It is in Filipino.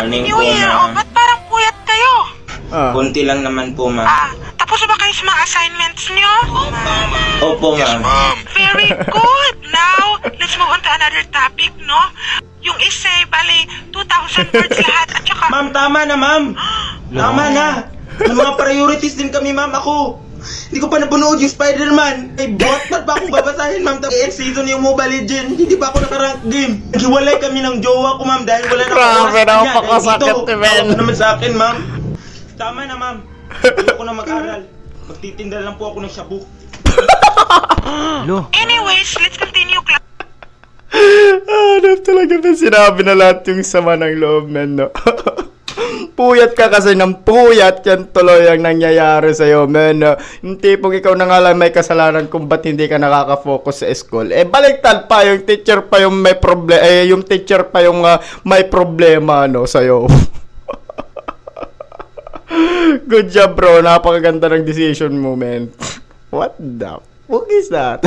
Happy Morning New po, Year! ma'am. O, ba't parang puyat kayo? Kunti lang naman po, ma'am. Tapos na ba kayo sa mga assignments nyo? Opo, ma'am. Very good! Now, let's move on to another topic, no? Yung essay, bali, 2,000 words lahat, at saka... Ma'am, tama na, ma'am. Tama na. May mga priorities din kami, ma'am. Ako, hindi ko pa nabunood yung Spider-Man. Ay, bot pa akong babasahin, ma'am. Tapos season yung Mobile Legends. Hindi pa ako nakarank game. Naghiwalay kami ng jowa ko, ma'am, dahil wala na Grabe, napakasakit, men. Ano naman sa akin, ma'am? Tama na, ma'am. Ayoko na mag-aral. Magtitinda lang po ako ng shabu. Anyways, let's continue, class. Hanap talaga na sinabi na lahat yung sama ng loob, men, no? Puyat ka kasi ng puyat, yan tuloy ang nangyayari sa'yo, men. Yung tipong ikaw na nga lang may kasalanan kung ba't hindi ka nakaka-focus sa school. Eh, baliktad pa, yung teacher pa yung may problema, yung teacher pa yung may problema, no, sa'yo. Good job, bro. Napakaganda ng decision mo, man. What the fuck is that?